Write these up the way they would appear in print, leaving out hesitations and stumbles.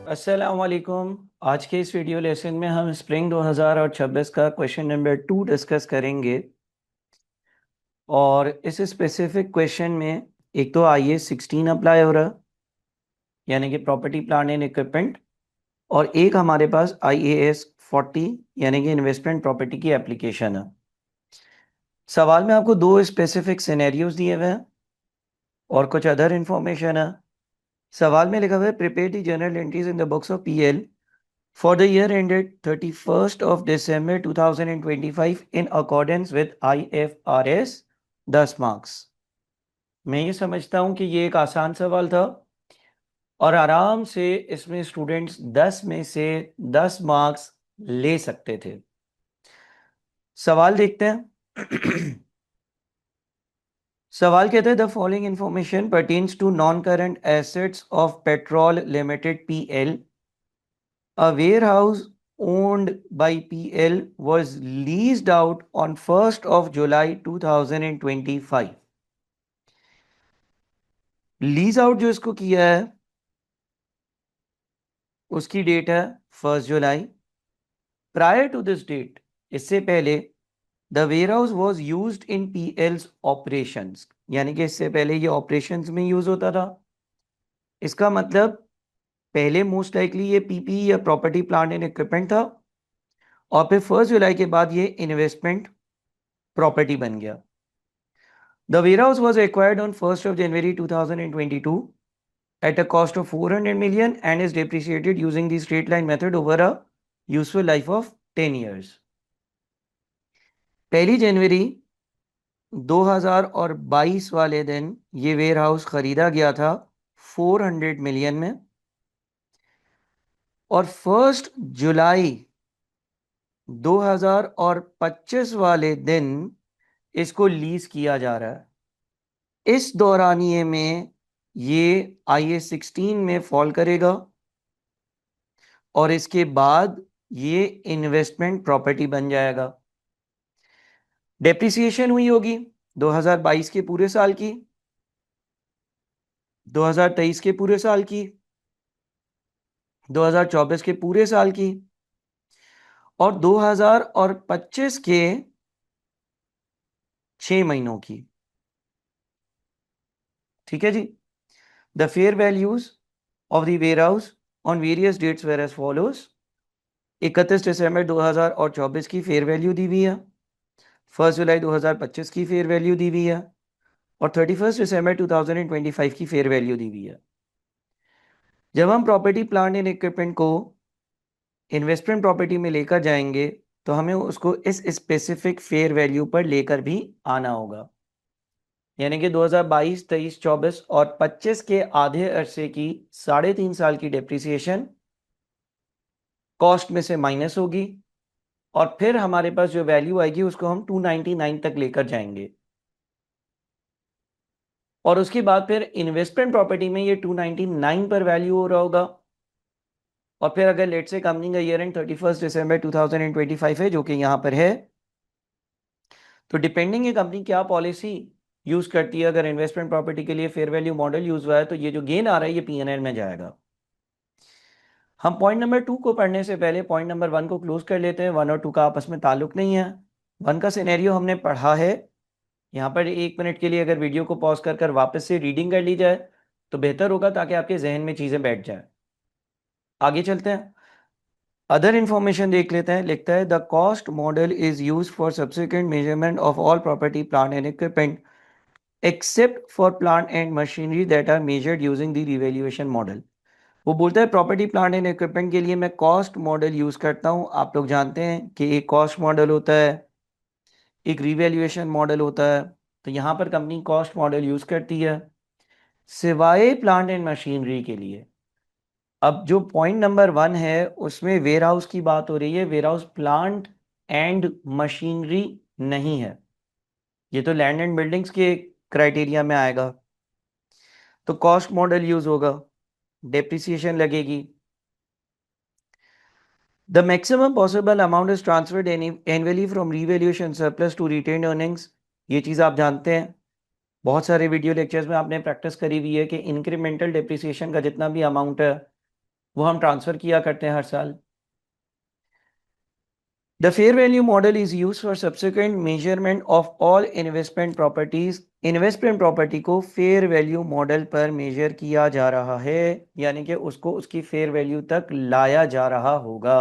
अस्सलामुअलैकुम। आज के इस वीडियो लेसन में हम स्प्रिंग 2026 का क्वेश्चन नंबर 2 डिस्कस करेंगे। और इस स्पेसिफिक क्वेश्चन में एक तो IAS 16 अप्लाई हो रहा, यानी कि प्रॉपर्टी प्लांट एंड इक्विपमेंट, और एक हमारे पास IAS 40 यानी कि इन्वेस्टमेंट प्रॉपर्टी की एप्लीकेशन है। सवाल में आपको दो स्पेसिफिक सिनेरियोज दिए हुए हैं और कुछ अदर इंफॉर्मेशन है। सवाल में लिखा हुआ है prepare the journal entries in the books of PL for the year ended 31st of December 2025 in accordance with IFRS 10 marks. मैं ये समझता हूं कि ये एक आसान सवाल था और आराम से इसमें स्टूडेंट्स 10 में से 10 मार्क्स ले सकते थे। सवाल देखते हैं। सवाल कहते हैं the following information pertains to non-current assets of Petrol Limited PL. A warehouse owned by PL was leased out on 1st of July 2025. Lease out जो इसको किया है उसकी डेट है 1 जुलाई। प्रायर टू दिस डेट, इससे पहले, the warehouse was used in PL's operations, यानी कि इससे पहले ये ऑपरेशंस में यूज होता था। इसका मतलब पहले मोस्ट लाइकली ये PPE या प्रॉपर्टी प्लांट एंड इक्विपमेंट था और फिर 1 जुलाई के बाद ये इन्वेस्टमेंट प्रॉपर्टी बन गया। The warehouse was acquired on 1st of January 2022 at a cost of 400 million and is depreciated using the straight line method over a useful life of 10 years. 1 जनवरी 2022 वाले दिन ये वेयरहाउस खरीदा गया था 400 मिलियन में और 1 जुलाई 2025 वाले दिन इसको लीज किया जा रहा है। इस दौरानिए में ये IAS 16 में फॉल करेगा और इसके बाद ये इन्वेस्टमेंट प्रॉपर्टी बन जाएगा। डेप्रिसिएशन हुई होगी 2022 के पूरे साल की, 2023 के पूरे साल की, 2024 के पूरे साल की और 2025 के 6 महीनों की। ठीक है जी। The fair values of the warehouse on various dates were as follows. 31 दिसंबर 2024 की फेयर वैल्यू दी हुई है, 1 जुलाई 2025 की फेयर वैल्यू दी हुई है और 31 दिसंबर 2025 की फेयर वैल्यू दी हुई है। जब हम प्रॉपर्टी प्लांट एंड इक्विपमेंट को इन्वेस्टमेंट प्रॉपर्टी में लेकर जाएंगे तो हमें उसको इस स्पेसिफिक फेयर वैल्यू पर लेकर भी आना होगा, यानी कि 2022, 23, 24 और 25 के आधे अरसे की 3.5 साल की डेप्रिसिएशन कॉस्ट में से माइनस होगी और फिर हमारे पास जो वैल्यू आएगी उसको हम 299 तक लेकर जाएंगे और उसके बाद फिर इन्वेस्टमेंट प्रॉपर्टी में ये 299 पर वैल्यू हो रहा होगा। और फिर अगर लेट से कंपनी का ईयर एंड 31 दिसंबर 2025 है जो कि यहां पर है, तो डिपेंडिंग ये कंपनी क्या पॉलिसी यूज करती है, अगर इन्वेस्टमेंट प्रॉपर्टी के लिए फेयर वैल्यू मॉडल यूज हुआ है तो ये जो गेन आ रहा है ये P&L में जाएगा। हम पॉइंट नंबर 2 को पढ़ने से पहले पॉइंट नंबर 1 को क्लोज कर लेते हैं। 1 और 2 का आपस में ताल्लुक नहीं है। 1 का सिनेरियो हमने पढ़ा है। यहाँ पर 1 मिनट के लिए अगर वीडियो को पॉज कर कर वापस से रीडिंग कर ली जाए तो बेहतर होगा ताकि आपके जहन में चीजें बैठ जाए। आगे चलते हैं, अदर इंफॉर्मेशन देख लेते हैं। लिखता है the cost model is use for subsequent measurement of all property plant and equipment except for plant and machinery that are measured using the revaluation model. वो बोलता है प्रॉपर्टी प्लांट एंड इक्विपमेंट के लिए मैं कॉस्ट मॉडल यूज करता हूं। आप लोग जानते हैं कि एक कॉस्ट मॉडल होता है, एक रिवैल्यूएशन मॉडल होता है। तो यहां पर कंपनी कॉस्ट मॉडल यूज करती है सिवाय प्लांट एंड मशीनरी के लिए। अब जो पॉइंट नंबर 1 है उसमें वेयर हाउस की बात हो रही है। Warehouse plant and machinery नहीं है, ये तो लैंड एंड बिल्डिंग्स के क्राइटेरिया में आएगा। तो कॉस्ट मॉडल यूज होगा, डेप्रिसिएशन लगेगी। The maximum possible amount is transferred annually from revaluation surplus to retained earnings. ये चीज आप जानते हैं, बहुत सारे वीडियो लेक्चर्स में आपने प्रैक्टिस करी हुई है कि इंक्रीमेंटल डेप्रिसिएशन का जितना भी अमाउंट है वो हम ट्रांसफर किया करते हैं हर साल। The fair value model is used for subsequent measurement of all investment properties. Investment property को फेयर वैल्यू मॉडल पर मेजर किया जा रहा है, यानी कि उसको उसकी फेयर वैल्यू तक लाया जा रहा होगा।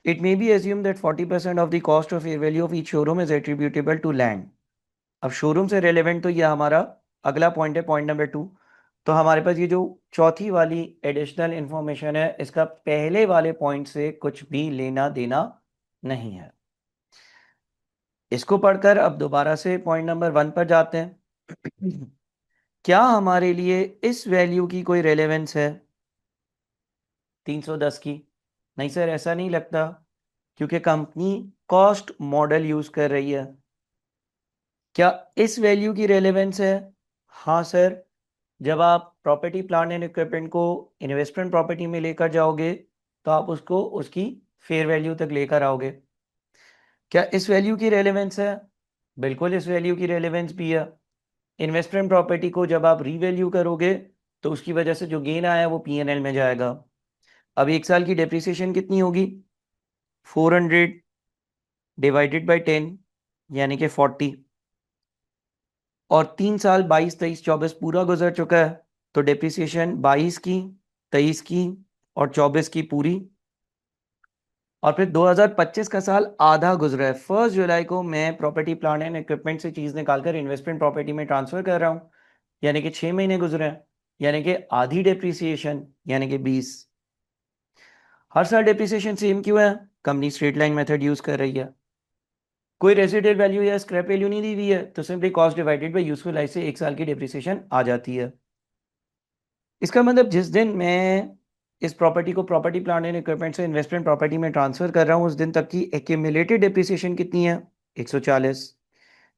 It may be assumed that 40% of the cost of fair value of each showroom is attributable to land. अब शोरूम से रेलेवेंट तो ये हमारा अगला पॉइंट है, पॉइंट नंबर 2। तो हमारे पास ये जो चौथी वाली एडिशनल इंफॉर्मेशन है, इसका पहले वाले पॉइंट से कुछ भी लेना देना नहीं है। इसको पढ़कर अब दोबारा से पॉइंट नंबर 1 पर जाते हैं। क्या हमारे लिए इस वैल्यू की कोई रेलेवेंस है 310 की? नहीं सर, ऐसा नहीं लगता, क्योंकि कंपनी कॉस्ट मॉडल यूज कर रही है। क्या इस वैल्यू की रेलेवेंस है? हाँ सर, जब आप प्रॉपर्टी प्लांट एंड इक्विपमेंट को इन्वेस्टमेंट प्रॉपर्टी में लेकर जाओगे तो आप उसको उसकी फेयर वैल्यू तक लेकर आओगे। क्या इस वैल्यू की रेलेवेंस है? बिल्कुल, इस वैल्यू की रेलेवेंस भी है। इन्वेस्टमेंट प्रॉपर्टी को जब आप रीवैल्यू करोगे तो उसकी वजह से जो गेन आया वो पीएनएल में जाएगा। अब एक साल की डेप्रिसिएशन कितनी होगी? 400 डिवाइडेड बाई 10, यानी कि 40। और 3 साल 22, 23, 24 पूरा गुजर चुका है, तो डेप्रिसिएशन 22 की, 23 की और 24 की पूरी। और फिर 2025 का साल आधा गुजरा है। 1 जुलाई को मैं प्रॉपर्टी प्लांट एंड इक्विपमेंट से चीज निकालकर इन्वेस्टमेंट प्रॉपर्टी में ट्रांसफर कर रहा हूं, यानी कि 6 महीने गुजरे हैं, यानी कि आधी डेप्रिसिएशन, यानी कि 20। हर साल डेप्रिसिएशन सेम क्यों है? Company straight line method use कर रही है। कोई रेसिडुअल वैल्यू या स्क्रैप वैल्यू नहीं दी हुई है, तो simply cost divided by useful life से 1 साल की डेप्रिसिएशन आ जाती है। इसका मतलब जिस दिन मैं इस प्रॉपर्टी को प्रॉपर्टी प्लांट एंड इक्विपमेंट से इन्वेस्टमेंट प्रॉपर्टी में ट्रांसफर कर रहा हूं, उस दिन तक की एक्यूमुलेटेड डेप्रिसिएशन कितनी है? 140।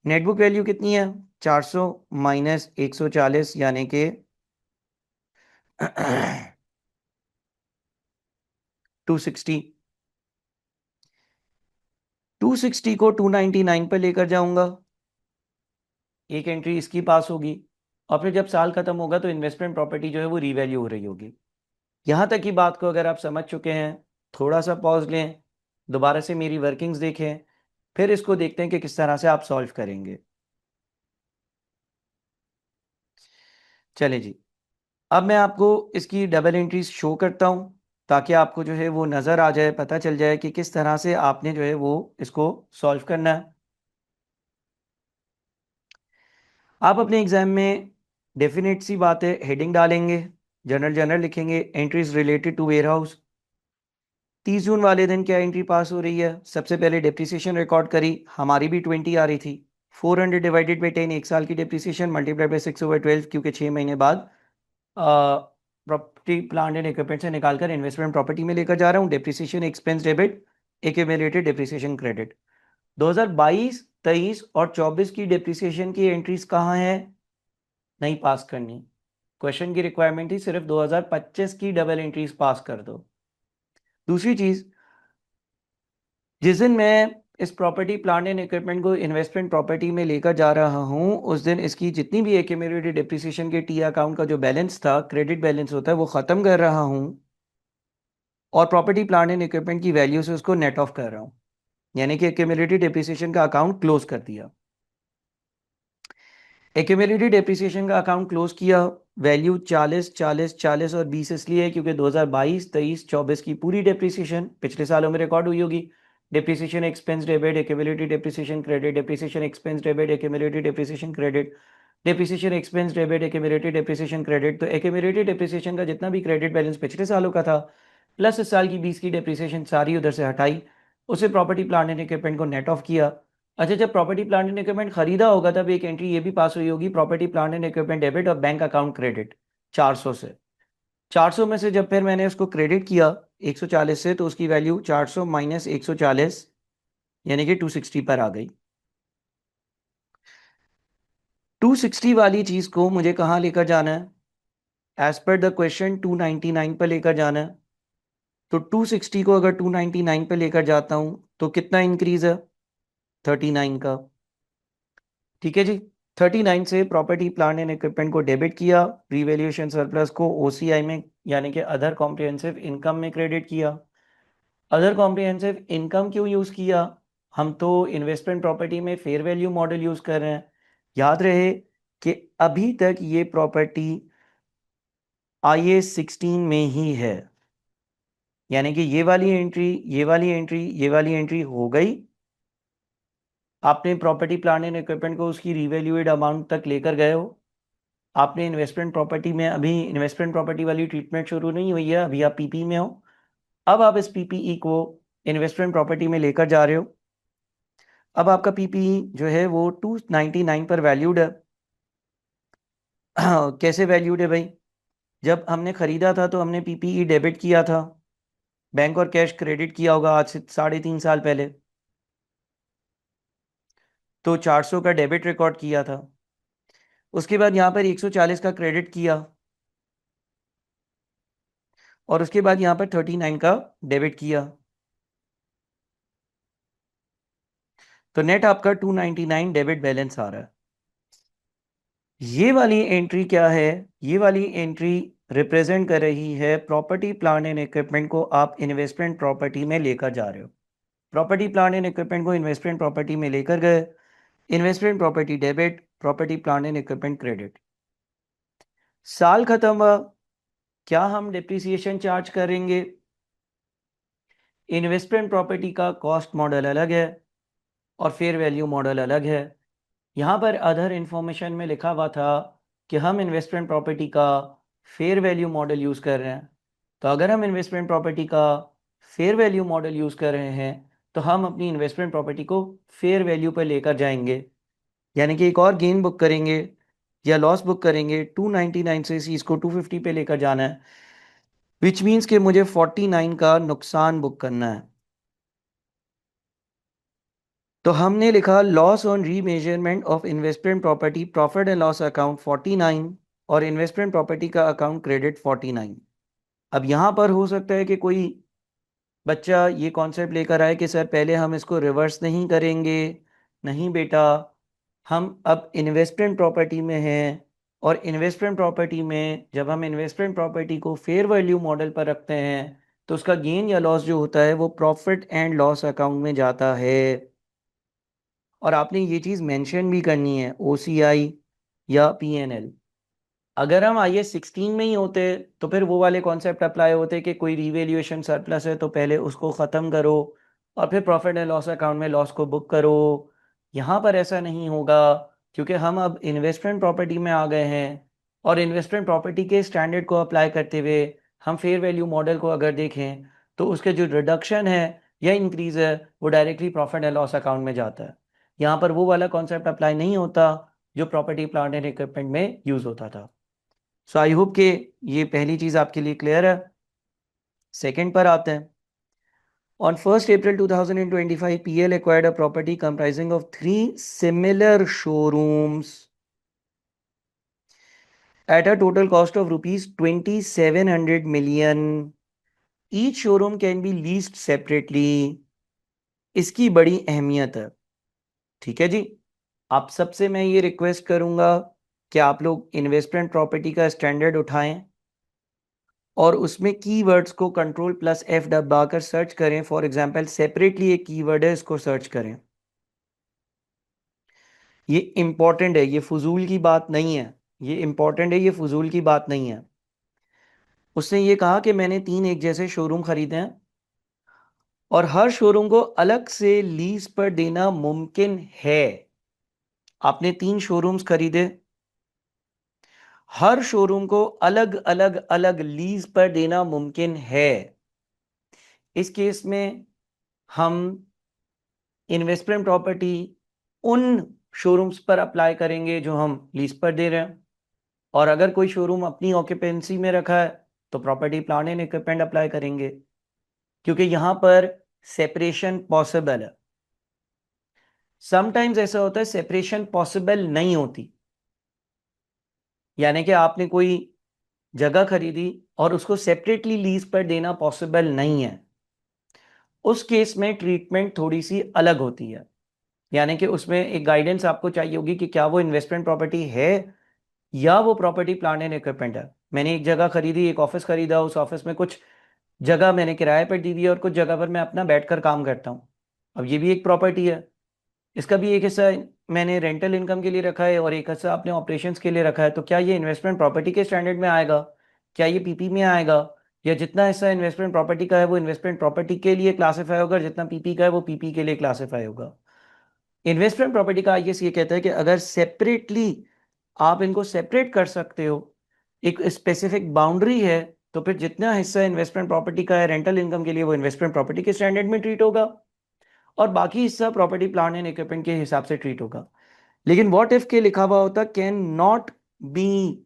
नेट बुक वैल्यू कितनी है? 400 माइनस 140, यानी कि 260। 260 को 299 पर लेकर जाऊंगा, एक एंट्री इसकी पास होगी, और फिर जब साल खत्म होगा तो इन्वेस्टमेंट प्रॉपर्टी जो है वो रीवैल्यू हो रही होगी। यहां तक की बात को अगर आप समझ चुके हैं, थोड़ा सा पॉज लें, दोबारा से मेरी वर्किंग्स देखें, फिर इसको देखते हैं कि किस तरह से आप सॉल्व करेंगे। चले जी, अब मैं आपको इसकी डबल एंट्रीज शो करता हूं, ताकि आपको जो है वो नज़र आ जाए, पता चल जाए कि किस तरह से आपने जो है वो इसको सॉल्व करना है। आप अपने एग्जाम में डेफिनेट सी बात है, हेडिंग डालेंगे, जनरल जनरल लिखेंगे, entries related to warehouse. 30 June वाले दिन क्या एंट्री पास हो रही है? सबसे पहले डेप्रिसिएशन रिकॉर्ड करी, हमारी भी 20 आ रही थी। 400 डिवाइडेड बाई 10, एक साल की डेप्रिसिएशन, मल्टीप्लाइड बाई 6/12, क्योंकि 6 महीने बाद प्रॉपर्टी प्लांट एंड इक्विपमेंट से निकालकर इन्वेस्टमेंट प्रॉपर्टी में लेकर जा रहा हूँ। Depreciation expense debit, accumulated depreciation credit. 2022, 23 और 24 की डेप्रिसिएशन की एंट्रीज कहाँ है? नहीं पास करनी। क्वेश्चन की रिक्वायरमेंट थी सिर्फ 2025 की डबल एंट्रीज पास कर दो। दूसरी चीज, जिस दिन मैं इस प्रॉपर्टी प्लांट एंड इक्विपमेंट को इन्वेस्टमेंट प्रॉपर्टी में लेकर जा रहा हूं, उस दिन इसकी जितनी भी एक्यूमुलेटेड डेप्रिसिएशन के टी अकाउंट का जो बैलेंस था, क्रेडिट बैलेंस होता है, वो खत्म कर रहा हूं, और प्रॉपर्टी प्लांट एंड इक्विपमेंट की वैल्यू से उसको नेट ऑफ कर रहा हूं, यानी कि एक्यूमुलेटेड डेप्रिसिएशन का अकाउंट क्लोज कर दिया। एक्यूमुलेटेड डेप्रिसिएशन का अकाउंट क्लोज किया। वैल्यू 40, 40, 40 और 20 इसलिए है क्योंकि 2022, 23, 24 की पूरी डेप्रिसिएशन पिछले सालों में रिकॉर्ड हुई होगी। Depreciation expense debit, accumulated depreciation credit, depreciation expense debit, accumulated depreciation credit, depreciation expense debit, accumulated depreciation credit. तो एक्यूमुलेटेड डेप्रिसिएशन का जितना भी क्रेडिट बैलेंस पिछले सालों का था, प्लस इस साल की 20 की डेप्रिसिएशन सारी उधर से हटाई, उसे प्रॉपर्टी प्लांट एंड इक्विपमेंट को नेट ऑफ किया। अच्छा, जब प्रॉपर्टी प्लांट एंड इक्विपमेंट खरीदा होगा तब एक एंट्री ये भी पास हुई होगी, property plant and equipment debit और बैंक अकाउंट क्रेडिट 400 से। 400 में से जब फिर मैंने उसको क्रेडिट किया 140 से, तो उसकी वैल्यू 400 माइनस 140, यानी कि 260 पर आ गई। 260 वाली चीज को मुझे कहाँ लेकर जाना है? एज पर द क्वेश्चन 299 पर लेकर जाना है। तो 260 को अगर 299 पर लेकर जाता हूं तो कितना इंक्रीज है? 39 का। ठीक है जी। 39 से प्रॉपर्टी प्लांट एंड इक्विपमेंट को डेबिट किया, रीवैल्यूएशन सरप्लस को ओसीआई में यानी कि अदर कॉम्प्रिहेंसिव इनकम में क्रेडिट किया। अदर कॉम्प्रिहेंसिव इनकम क्यों यूज किया? हम तो इन्वेस्टमेंट प्रॉपर्टी में फेयर वैल्यू मॉडल यूज कर रहे हैं। याद रहे कि अभी तक ये प्रॉपर्टी IAS 16 में ही है, यानी कि ये वाली एंट्री, ये वाली एंट्री, ये वाली एंट्री हो गई। आपने प्रॉपर्टी प्लांट एंड इक्विपमेंट को उसकी रिवैल्यूएड अमाउंट तक लेकर गए हो। आपने इन्वेस्टमेंट प्रॉपर्टी में, अभी इन्वेस्टमेंट प्रॉपर्टी वाली ट्रीटमेंट शुरू नहीं हुई है, अभी आप पीपी में हो। अब आप इस पीपीई को इन्वेस्टमेंट प्रॉपर्टी में लेकर जा रहे हो। अब आपका पीपीई जो है वो 299 पर वैल्यूड है। कैसे वैल्यूड है भाई? जब हमने खरीदा था तो हमने पीपीई डेबिट किया था, बैंक और कैश क्रेडिट किया होगा आज से 3.5 साल पहले, तो 400 का डेबिट रिकॉर्ड किया था। उसके बाद यहाँ पर 140 का क्रेडिट किया, और उसके बाद यहाँ पर 39 का डेबिट किया, तो नेट आपका 299 डेबिट बैलेंस आ रहा है। ये वाली एंट्री क्या है? ये वाली एंट्री रिप्रेजेंट कर रही है प्रॉपर्टी प्लांट एंड इक्विपमेंट को आप इन्वेस्टमेंट प्रॉपर्टी में लेकर जा रहे हो। प्रॉपर्टी प्लांट एंड इक्विपमेंट को इन्वेस्टमेंट प्रॉपर्टी में लेकर गए, investment property debit, property plant and equipment credit. साल खत्म हुआ, क्या हम डिप्रिसिएशन चार्ज करेंगे? इन्वेस्टमेंट प्रॉपर्टी का कॉस्ट मॉडल अलग है और फेयर वैल्यू मॉडल अलग है। यहाँ पर अदर इंफॉर्मेशन में लिखा हुआ था कि हम इन्वेस्टमेंट प्रॉपर्टी का फेयर वैल्यू मॉडल यूज़ कर रहे हैं। तो अगर हम इन्वेस्टमेंट प्रॉपर्टी का फेयर वैल्यू मॉडल यूज़ कर रहे हैं तो हम अपनी इन्वेस्टमेंट प्रॉपर्टी को फेयर वैल्यू पर लेकर जाएंगे, यानी कि एक और गेन बुक करेंगे या लॉस बुक करेंगे। 299 से इस चीज़ को 250 पे लेकर जाना है, विच मीन्स कि मुझे 49 का नुकसान बुक करना है। तो हमने लिखा loss on remeasurement of investment property profit and loss account 49 और इन्वेस्टमेंट प्रॉपर्टी का अकाउंट क्रेडिट 49। अब यहाँ पर हो सकता है कि कोई बच्चा ये कॉन्सेप्ट लेकर आए कि सर पहले हम इसको रिवर्स नहीं करेंगे। नहीं बेटा, हम अब इन्वेस्टमेंट प्रॉपर्टी में हैं, और इन्वेस्टमेंट प्रॉपर्टी में जब हम इन्वेस्टमेंट प्रॉपर्टी को फेयर वैल्यू मॉडल पर रखते हैं तो उसका गेन या लॉस जो होता है वो प्रॉफिट एंड लॉस अकाउंट में जाता है। और आपने ये चीज़ मेंशन भी करनी है, OCI या PNL। अगर हम IAS 16 में ही होते तो फिर वो वाले कॉन्सेप्ट अप्लाई होते कि कोई रिवैल्यूएशन सरप्लस है तो पहले उसको ख़त्म करो और फिर प्रॉफिट एंड लॉस अकाउंट में लॉस को बुक करो। यहाँ पर ऐसा नहीं होगा, क्योंकि हम अब इन्वेस्टमेंट प्रॉपर्टी में आ गए हैं, और इन्वेस्टमेंट प्रॉपर्टी के स्टैंडर्ड को अप्लाई करते हुए हम फेयर वैल्यू मॉडल को अगर देखें तो उसके जो रिडक्शन है या इंक्रीज है वो directly profit and loss account में जाता है। यहाँ पर वो वाला कॉन्सेप्ट अप्लाई नहीं होता जो प्रॉपर्टी प्लांट एंड इक्विपमेंट में यूज होता था। सो आई होप कि ये पहली चीज आपके लिए क्लियर है। सेकंड पर आते हैं। On 1st April 2025, PL acquired a property comprising of three similar showrooms at a total cost of rupees 2700 million. Each showroom can be leased separately. इसकी बड़ी अहमियत है। ठीक है जी, आप सबसे मैं ये रिक्वेस्ट करूंगा कि आप लोग इन्वेस्टमेंट प्रॉपर्टी का स्टैंडर्ड उठाएं और उसमें कीवर्ड्स को Ctrl+F दबाकर सर्च करें। फॉर एग्जांपल सेपरेटली एक कीवर्ड है, इसको सर्च करें। ये इंपॉर्टेंट है, ये फजूल की बात नहीं है। ये इंपॉर्टेंट है, ये फजूल की बात नहीं है। उसने ये कहा कि मैंने 3 एक जैसे शोरूम खरीदे हैं और हर शोरूम को अलग से लीज पर देना मुमकिन है। आपने 3 शोरूम्स खरीदे, हर शोरूम को अलग अलग अलग लीज पर देना मुमकिन है। इस केस में हम इन्वेस्टमेंट प्रॉपर्टी उन शोरूम्स पर अप्लाई करेंगे जो हम लीज पर दे रहे हैं, और अगर कोई शोरूम अपनी ऑक्यूपेंसी में रखा है तो property plant and equipment apply करेंगे, क्योंकि यहां पर सेपरेशन पॉसिबल है। समटाइम्स ऐसा होता है सेपरेशन पॉसिबल नहीं होती, यानी कि आपने कोई जगह खरीदी और उसको सेपरेटली लीज पर देना पॉसिबल नहीं है। उस केस में ट्रीटमेंट थोड़ी सी अलग होती है। यानी कि उसमें एक गाइडेंस आपको चाहिए होगी कि क्या वो इन्वेस्टमेंट प्रॉपर्टी है या वो प्रॉपर्टी प्लांट एंड इक्विपमेंट है। मैंने एक जगह खरीदी, एक ऑफिस खरीदा, उस ऑफिस में कुछ जगह मैंने किराए पर दी हुई है और कुछ जगह पर मैं अपना बैठकर काम करता हूँ। अब ये भी एक प्रॉपर्टी है, इसका भी एक हिस्सा मैंने रेंटल इनकम के लिए रखा है और एक हिस्सा अपने ऑपरेशंस के लिए रखा है। तो क्या ये इन्वेस्टमेंट प्रॉपर्टी के स्टैंडर्ड में आएगा, क्या ये पीपी में आएगा, या जितना हिस्सा इन्वेस्टमेंट प्रॉपर्टी का है वो इन्वेस्टमेंट प्रॉपर्टी के लिए क्लासीफाई होगा और जितना पीपी का है वो पीपी के लिए क्लासीफाई होगा। इन्वेस्टमेंट प्रॉपर्टी का आईएस ये कहता है कि अगर सेपरेटली आप इनको सेपरेट कर सकते हो, एक स्पेसिफिक बाउंड्री है, तो फिर जितना हिस्सा इन्वेस्टमेंट प्रॉपर्टी का है रेंटल इनकम के लिए वो इन्वेस्टमेंट प्रॉपर्टी के स्टैंडर्ड में ट्रीट होगा और बाकी हिस्सा प्रॉपर्टी प्लांट एंड इक्विपमेंट के हिसाब से ट्रीट होगा। लेकिन व्हाट इफ के लिखा हुआ होता can not be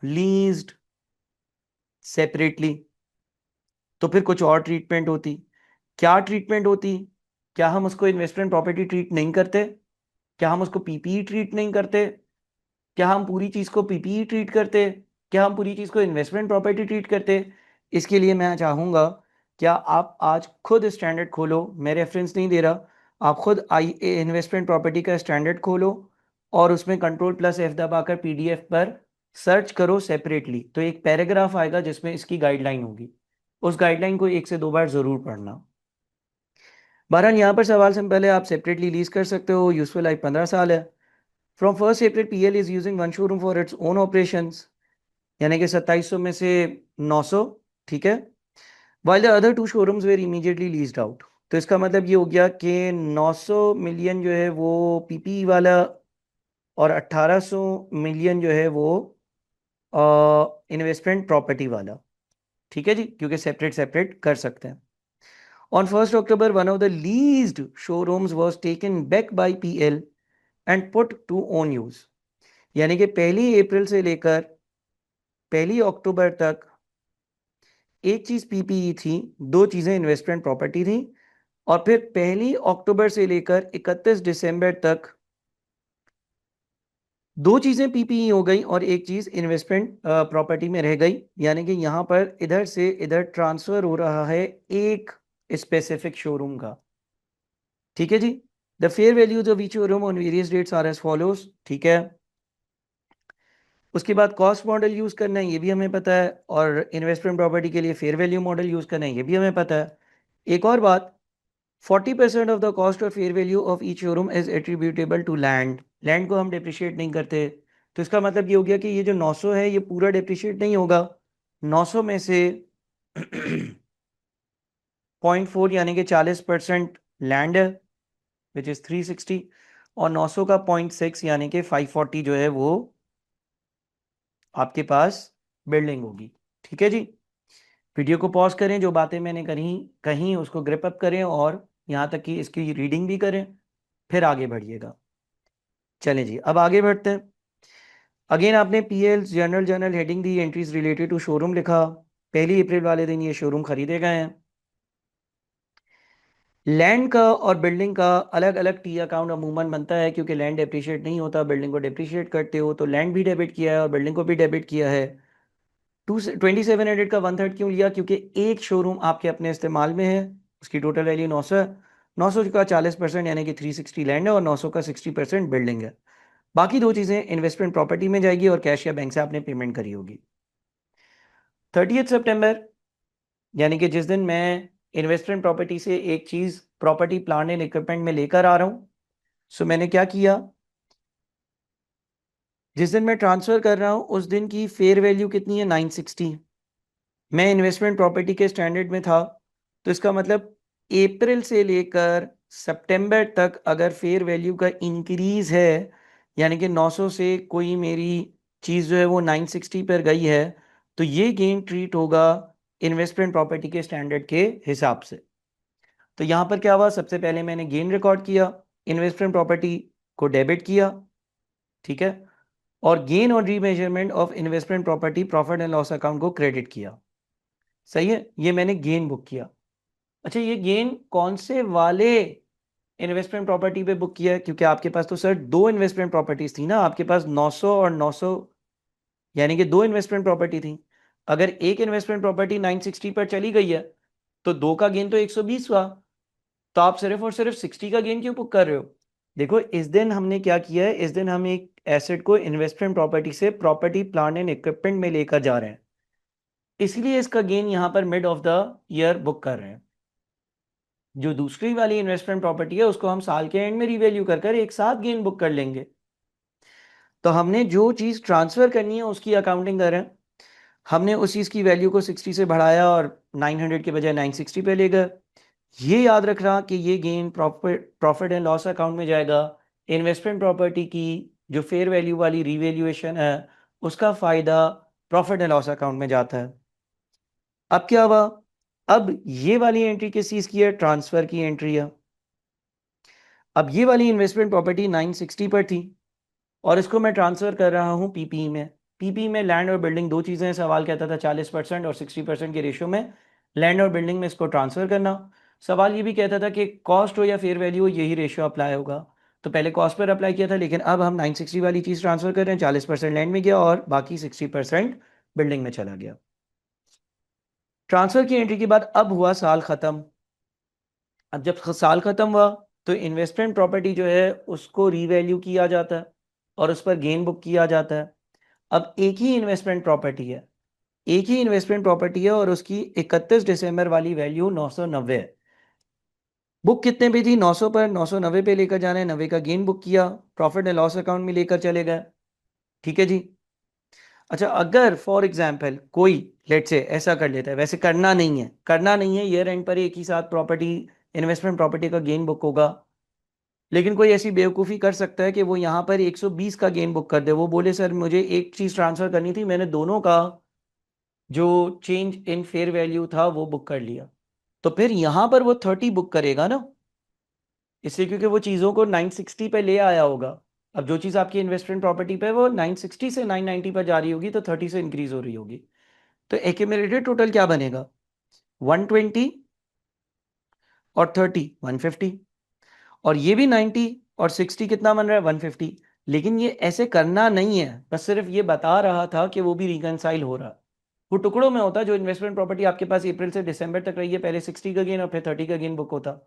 leased separately, तो फिर कुछ और ट्रीटमेंट होती। क्या ट्रीटमेंट होती? क्या हम उसको इन्वेस्टमेंट प्रॉपर्टी ट्रीट नहीं करते? क्या हम उसको पीपीई ट्रीट नहीं करते? क्या हम पूरी चीज को पीपीई ट्रीट करते? क्या हम पूरी चीज को इन्वेस्टमेंट प्रॉपर्टी ट्रीट करते? इसके लिए मैं चाहूंगा, क्या आप आज खुद स्टैंडर्ड खोलो, मैं रेफरेंस नहीं दे रहा, आप खुद आई इन्वेस्टमेंट प्रॉपर्टी का स्टैंडर्ड खोलो और उसमें कंट्रोल+F दबाकर पीडीएफ पर सर्च करो सेपरेटली, तो एक पैराग्राफ आएगा जिसमें इसकी गाइडलाइन होगी। उस गाइडलाइन को 1 से 2 बार जरूर पढ़ना। बहरहाल यहाँ पर सवाल से पहले आप सेपरेटली लीज कर सकते हो, यूजफुल लाइफ 15 साल है। From 1 April PL is using one showroom for its own operations, यानी कि 2700 में से 900, ठीक है। While the other 2 showrooms were immediately leased out, तो इसका मतलब ये हो गया कि 900 मिलियन जो है वो पीपी वाला और 1800 मिलियन जो है वो इन्वेस्टमेंट प्रॉपर्टी वाला, ठीक है जी, क्योंकि सेपरेट सेपरेट कर सकते हैं। On 1 October one of the leased showrooms was taken back by PL and put to own use, यानी कि 1 अप्रैल से लेकर 1 अक्टूबर तक एक चीज पीपीई थी, दो चीजें इन्वेस्टमेंट प्रॉपर्टी थी, और फिर 1 अक्टूबर से लेकर 31 दिसंबर तक दो चीजें पीपीई हो गई और एक चीज इन्वेस्टमेंट प्रॉपर्टी में रह गई। यानी कि यहां पर इधर से इधर ट्रांसफर हो रहा है एक स्पेसिफिक शोरूम का, ठीक है जी। The fair values of each showroom on various dates are as follows, ठीक है। उसके बाद कॉस्ट मॉडल यूज करना है, ये भी हमें पता है, और इन्वेस्टमेंट प्रॉपर्टी के लिए फेयर वैल्यू मॉडल यूज करना है, ये भी हमें पता है। एक और बात, 40% ऑफ द कॉस्ट और fair value of each showroom is attributable to land, land को हम डिप्रिशिएट नहीं करते। तो इसका मतलब ये हो गया कि ये जो 900 है ये पूरा डिप्रिशिएट नहीं होगा। 900 में से 0.4 यानी कि 40% लैंड है विच इज 360, और 900 का 0.6 यानी कि 540 जो है वो आपके पास बिल्डिंग होगी, ठीक है जी। वीडियो को पॉज करें, जो बातें मैंने कही कहीं उसको ग्रिप अप करें और यहाँ तक कि इसकी रीडिंग भी करें, फिर आगे बढ़िएगा। चलें जी, अब आगे बढ़ते हैं। अगेन आपने पीएल जनरल जर्नल हेडिंग दी, एंट्रीज रिलेटेड टू शोरूम लिखा। 1 अप्रैल वाले दिन ये शोरूम खरीदे गए हैं। लैंड का और बिल्डिंग का अलग अलग टी अकाउंट अमूमन बनता है, क्योंकि लैंड डेप्रिशिएट नहीं होता, बिल्डिंग को डेप्रिशिएट करते हो, तो लैंड भी डेबिट किया है और बिल्डिंग को भी डेबिट किया है। 2700 का 1/3 क्यों लिया? क्योंकि एक शोरूम आपके अपने इस्तेमाल में है, उसकी टोटल वैल्यू 900 है। 900 का 40% यानी कि 360 लैंड है और 900 का 60% बिल्डिंग है। बाकी दो चीज़ें इन्वेस्टमेंट प्रॉपर्टी में जाएगी और कैश या बैंक से आपने पेमेंट करी होगी। 30 सितंबर, यानी कि जिस दिन मैं इन्वेस्टमेंट प्रॉपर्टी से एक चीज़ प्रॉपर्टी प्लांट एंड इक्विपमेंट में लेकर आ रहा हूँ, सो मैंने क्या किया, जिस दिन मैं ट्रांसफ़र कर रहा हूँ उस दिन की फेयर वैल्यू कितनी है? 960। मैं इन्वेस्टमेंट प्रॉपर्टी के स्टैंडर्ड में था, तो इसका मतलब अप्रैल से लेकर सितंबर तक अगर फेयर वैल्यू का इंक्रीज है, यानी कि 900 से कोई मेरी चीज़ जो है वो 960 पर गई है, तो ये गेन ट्रीट होगा इन्वेस्टमेंट प्रॉपर्टी के स्टैंडर्ड के हिसाब से। तो यहाँ पर क्या हुआ, सबसे पहले मैंने गेन रिकॉर्ड किया, इन्वेस्टमेंट प्रॉपर्टी को डेबिट किया, ठीक है, और गेन और remeasurement of investment property profit and loss account को क्रेडिट किया। सही है, ये मैंने गेन बुक किया। अच्छा, ये गेन कौन से वाले इन्वेस्टमेंट प्रॉपर्टी पे बुक किया है? क्योंकि आपके पास तो सर दो इन्वेस्टमेंट प्रॉपर्टीज थी ना, आपके पास 900 और 900, यानी कि दो इन्वेस्टमेंट प्रॉपर्टी थी। अगर एक इन्वेस्टमेंट प्रॉपर्टी 960 पर चली गई है तो दो का गेन तो 120 हुआ, तो आप सिर्फ और सिर्फ 60 का गेन क्यों बुक कर रहे हो? देखो इस दिन हमने क्या किया है, इस दिन हम एक एसेट को इन्वेस्टमेंट प्रॉपर्टी से प्रॉपर्टी प्लांट एंड इक्विपमेंट में लेकर जा रहे हैं, इसलिए इसका गेन यहां पर mid of the year book कर रहे हैं। जो दूसरी वाली इन्वेस्टमेंट प्रॉपर्टी है उसको हम साल के एंड में रिवैल्यू कर कर एक साथ गेन बुक कर लेंगे। तो हमने जो चीज ट्रांसफर करनी है उसकी अकाउंटिंग कर रहे हैं। हमने उस चीज की वैल्यू को 60 से बढ़ाया और 900 के बजाय 960 पे ले गए। ये याद रखना कि ये gain profit and loss account में जाएगा। इन्वेस्टमेंट प्रॉपर्टी की जो फेयर वैल्यू वाली रिवैल्यूएशन है उसका फायदा प्रॉफिट एंड लॉस अकाउंट में जाता है। अब क्या हुआ, अब ये वाली एंट्री किस चीज की है, ट्रांसफर की एंट्री है। अब ये वाली इन्वेस्टमेंट प्रॉपर्टी 960 पर थी और इसको मैं ट्रांसफर कर रहा हूं पीपी में। पीपी में लैंड और बिल्डिंग दो चीजें हैं, सवाल कहता था 40% और 60% के रेशियो में लैंड और बिल्डिंग में इसको ट्रांसफर करना। सवाल ये भी कहता था कि कॉस्ट हो या फेयर वैल्यू हो यही रेशियो अप्लाई होगा। तो पहले कॉस्ट पर अप्लाई किया था, लेकिन अब हम 960 वाली चीज ट्रांसफर कर रहे हैं, 40% लैंड में गया और बाकी 60% बिल्डिंग में चला गया। ट्रांसफर की एंट्री के बाद अब हुआ साल खत्म। अब जब साल खत्म हुआ तो इन्वेस्टमेंट प्रॉपर्टी जो है उसको रीवैल्यू किया जाता है और उस पर गेन बुक किया जाता है। अब एक ही इन्वेस्टमेंट प्रॉपर्टी है, एक ही इन्वेस्टमेंट प्रॉपर्टी है और उसकी 31 दिसंबर वाली वैल्यू 990 है। बुक कितने पे थी, 900 पर, 990 पे लेकर जाना है, 90 का गेन बुक किया, प्रॉफिट एंड लॉस अकाउंट में लेकर चले गए। ठीक है जी। अच्छा, अगर फॉर एग्जाम्पल कोई लेट से ऐसा कर लेता है, वैसे करना नहीं है, करना नहीं है, ईयर एंड पर एक ही साथ प्रॉपर्टी इन्वेस्टमेंट प्रॉपर्टी का गेन बुक होगा, लेकिन कोई ऐसी बेवकूफ़ी कर सकता है कि वो यहाँ पर 120 का गेन बुक कर दे। वो बोले सर मुझे एक चीज़ ट्रांसफ़र करनी थी, मैंने दोनों का जो चेंज इन फेयर वैल्यू था वो बुक कर लिया। तो फिर यहाँ पर वो 30 बुक करेगा ना, इसलिए क्योंकि वो चीज़ों को 960 पे ले आया होगा। अब जो चीज़ आपकी इन्वेस्टमेंट प्रॉपर्टी पे वो 960 से 990 पर जा रही होगी तो 30 से इंक्रीज हो रही होगी। तो एक्यूमुलेटेड टोटल क्या बनेगा, 120 और 30 150, और ये भी 90 और 60 कितना बन रहा है, 150। लेकिन ये ऐसे करना नहीं है, बस सिर्फ ये बता रहा था कि वो भी रिकनसाइल हो रहा है। वो टुकड़ों में होता, जो इन्वेस्टमेंट प्रॉपर्टी आपके पास अप्रैल से दिसंबर तक रही है, पहले 60 का गेन और फिर 30 का गेन बुक होता।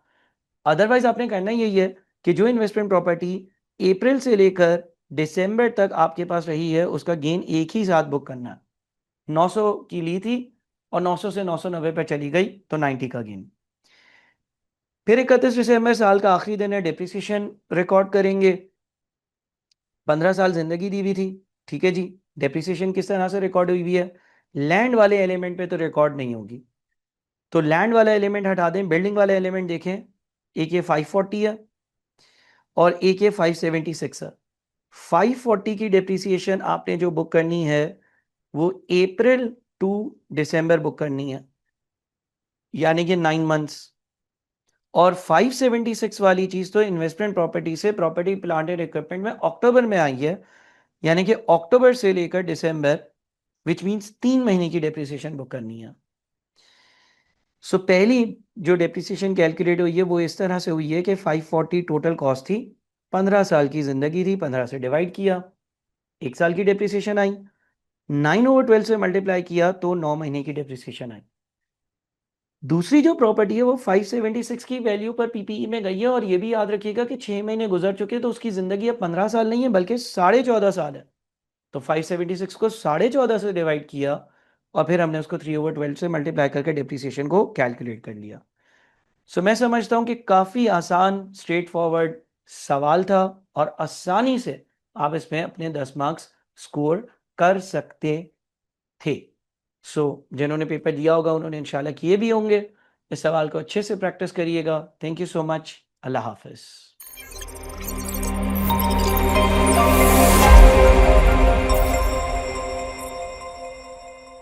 अदरवाइज आपने करना यही है कि जो इन्वेस्टमेंट प्रॉपर्टी अप्रैल से लेकर दिसंबर तक आपके पास रही है उसका गेन एक ही साथ बुक करना है। 900 की ली थी और 900 से 990 पर चली गई तो 90 का गेन। फिर 31 दिसंबर साल का आखिरी दिन है, डिप्रिसिएशन रिकॉर्ड करेंगे। 15 साल जिंदगी दी हुई थी, ठीक है जी। डेप्रिसिएशन किस तरह से रिकॉर्ड हुई है, लैंड वाले एलिमेंट पे तो रिकॉर्ड नहीं होगी, तो लैंड वाला एलिमेंट हटा दें, बिल्डिंग वाला एलिमेंट देखें। एक ये 540 है और एक ये 576 है। 540 की डेप्रिसिएशन आपने जो बुक करनी है वो अप्रैल टू दिसंबर बुक करनी है, यानी कि 9 मंथ्स। और 576 वाली चीज तो इन्वेस्टमेंट प्रॉपर्टी से प्रॉपर्टी प्लांट एंड इक्विपमेंट में अक्टूबर में आई है, यानी कि अक्टूबर से लेकर दिसंबर, विच मींस 3 महीने की डेप्रिसिएशन बुक करनी है। सो पहली जो डेप्रिसिएशन कैलकुलेट हुई है वो इस तरह से हुई है कि 540 टोटल कॉस्ट थी, 15 साल की जिंदगी थी, 15 से डिवाइड किया, 1 साल की डेप्रिसिएशन आई, 9/12 से मल्टीप्लाई किया तो 9 महीने की डेप्रिसिएशन आई। दूसरी जो प्रॉपर्टी है वो 576 की वैल्यू पर पीपीई में गई है, और ये भी याद रखिएगा कि 6 महीने गुजर चुके तो उसकी जिंदगी अब 15 साल नहीं है बल्कि 14.5 साल है। तो 576 को 14.5 से डिवाइड किया और फिर हमने उसको 3/12 से मल्टीप्लाई करके डिप्रिसिएशन को कैलकुलेट कर लिया। सो मैं समझता हूं कि काफी आसान स्ट्रेट फॉरवर्ड सवाल था और आसानी से आप इसमें अपने 10 मार्क्स स्कोर कर सकते थे। सो जिन्होंने पेपर दिया होगा उन्होंने इंशाल्लाह किए भी होंगे। इस सवाल को अच्छे से प्रैक्टिस करिएगा। Thank you so much. Allah Hafiz.